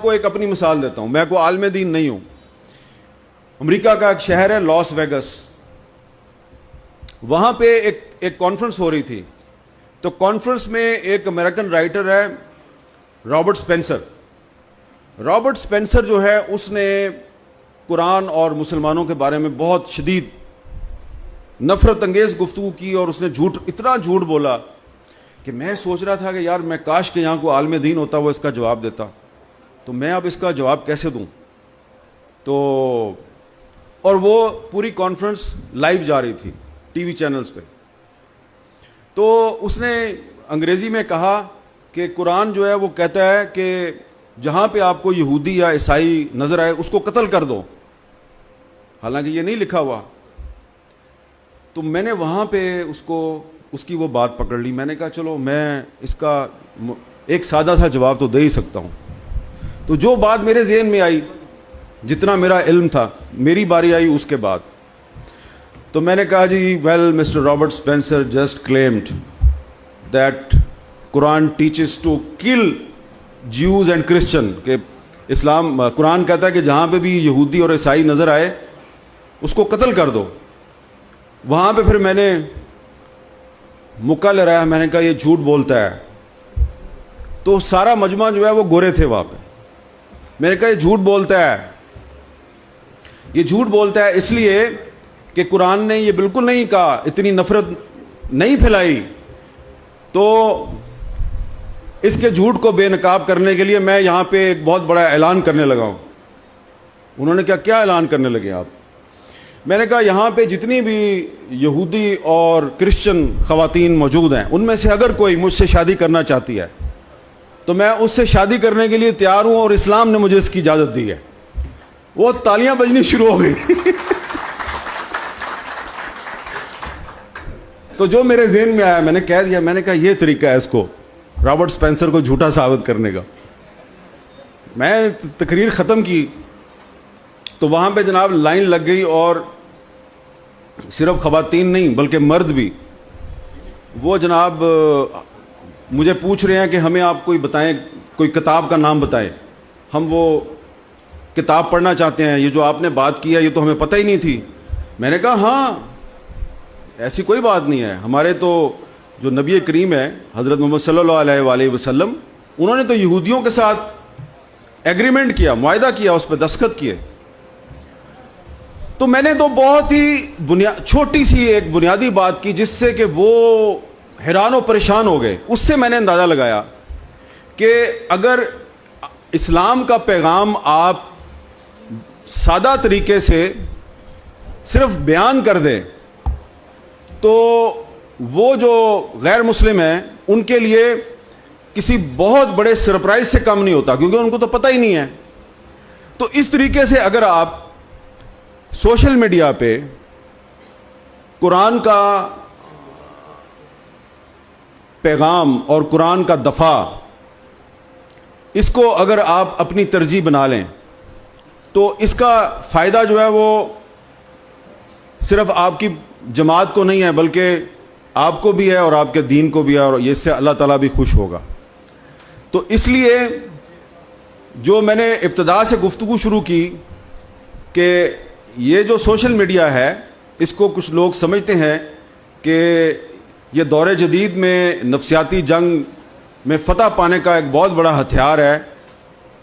آپ کو ایک اپنی مثال دیتا ہوں. میں کوئی عالم دین نہیں ہوں. امریکہ کا ایک شہر ہے لاس ویگس, وہاں پہ ایک کانفرنس ہو رہی تھی. تو کانفرنس میں ایک امریکن رائٹر ہے رابرٹ اسپینسر. رابرٹ اسپینسر جو ہے اس نے قرآن اور مسلمانوں کے بارے میں بہت شدید نفرت انگیز گفتگو کی, اور اس نے اتنا جھوٹ بولا کہ میں سوچ رہا تھا کہ یار میں کاش کہ یہاں کوئی عالم دین ہوتا وہ اس کا جواب دیتا. تو میں اب اس کا جواب کیسے دوں؟ تو اور وہ پوری کانفرنس لائیو جا رہی تھی ٹی وی چینلز پہ. تو اس نے انگریزی میں کہا کہ قرآن جو ہے وہ کہتا ہے کہ جہاں پہ آپ کو یہودی یا عیسائی نظر آئے اس کو قتل کر دو, حالانکہ یہ نہیں لکھا ہوا. تو میں نے وہاں پہ اس کی وہ بات پکڑ لی. میں نے کہا چلو میں اس کا ایک سادہ سا جواب تو دے ہی سکتا ہوں. تو جو بات میرے ذہن میں آئی, جتنا میرا علم تھا, میری باری آئی اس کے بعد. تو میں نے کہا جی well mister Robert Spencer just claimed that Quran teaches to kill Jews and Christian, کہ قرآن کہتا ہے کہ جہاں پہ بھی یہودی اور عیسائی نظر آئے اس کو قتل کر دو. وہاں پہ پھر میں نے مکہ لہرایا, میں نے کہا یہ جھوٹ بولتا ہے. تو سارا مجمع جو ہے وہ گورے تھے وہاں پہ. میں نے کہا یہ جھوٹ بولتا ہے, یہ جھوٹ بولتا ہے اس لیے کہ قرآن نے یہ بالکل نہیں کہا, اتنی نفرت نہیں پھیلائی. تو اس کے جھوٹ کو بے نقاب کرنے کے لیے میں یہاں پہ ایک بہت بڑا اعلان کرنے لگا ہوں. انہوں نے کہا کیا اعلان کرنے لگے آپ؟ میں نے کہا یہاں پہ جتنی بھی یہودی اور کرسچن خواتین موجود ہیں ان میں سے اگر کوئی مجھ سے شادی کرنا چاہتی ہے تو میں اس سے شادی کرنے کے لیے تیار ہوں, اور اسلام نے مجھے اس کی اجازت دی ہے. وہ تالیاں بجنی شروع ہو گئی. تو جو میرے ذہن میں آیا میں نے کہہ دیا. میں نے کہا یہ طریقہ ہے اس کو رابرٹ اسپینسر کو جھوٹا ثابت کرنے کا. میں تقریر ختم کی تو وہاں پہ جناب لائن لگ گئی, اور صرف خواتین نہیں بلکہ مرد بھی. وہ جناب مجھے پوچھ رہے ہیں کہ ہمیں آپ کوئی بتائیں, کوئی کتاب کا نام بتائیں, ہم وہ کتاب پڑھنا چاہتے ہیں, یہ جو آپ نے بات کی ہے یہ تو ہمیں پتہ ہی نہیں تھی. میں نے کہا ہاں ایسی کوئی بات نہیں ہے, ہمارے تو جو نبی کریم ہے حضرت محمد صلی اللہ علیہ وآلہ وسلم, انہوں نے تو یہودیوں کے ساتھ ایگریمنٹ کیا, معاہدہ کیا, اس پہ دستخط کیے. تو میں نے تو بہت ہی چھوٹی سی ایک بنیادی بات کی جس سے کہ وہ حیران و پریشان ہو گئے. اس سے میں نے اندازہ لگایا کہ اگر اسلام کا پیغام آپ سادہ طریقے سے صرف بیان کر دیں تو وہ جو غیر مسلم ہیں ان کے لیے کسی بہت بڑے سرپرائز سے کم نہیں ہوتا, کیونکہ ان کو تو پتہ ہی نہیں ہے. تو اس طریقے سے اگر آپ سوشل میڈیا پہ قرآن کا پیغام اور قرآن کا دفاع اس کو اگر آپ اپنی ترجیح بنا لیں تو اس کا فائدہ جو ہے وہ صرف آپ کی جماعت کو نہیں ہے بلکہ آپ کو بھی ہے اور آپ کے دین کو بھی ہے, اور اس سے اللہ تعالیٰ بھی خوش ہوگا. تو اس لیے جو میں نے ابتدا سے گفتگو شروع کی کہ یہ جو سوشل میڈیا ہے اس کو کچھ لوگ سمجھتے ہیں کہ یہ دور جدید میں نفسیاتی جنگ میں فتح پانے کا ایک بہت بڑا ہتھیار ہے,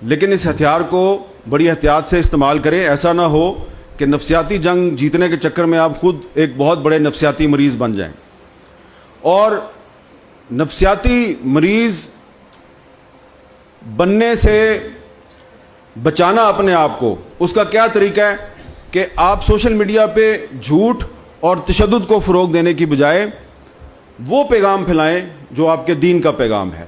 لیکن اس ہتھیار کو بڑی احتیاط سے استعمال کریں. ایسا نہ ہو کہ نفسیاتی جنگ جیتنے کے چکر میں آپ خود ایک بہت بڑے نفسیاتی مریض بن جائیں. اور نفسیاتی مریض بننے سے بچانا اپنے آپ کو, اس کا کیا طریقہ ہے کہ آپ سوشل میڈیا پہ جھوٹ اور تشدد کو فروغ دینے کی بجائے وہ پیغام پھیلائیں جو آپ کے دین کا پیغام ہے.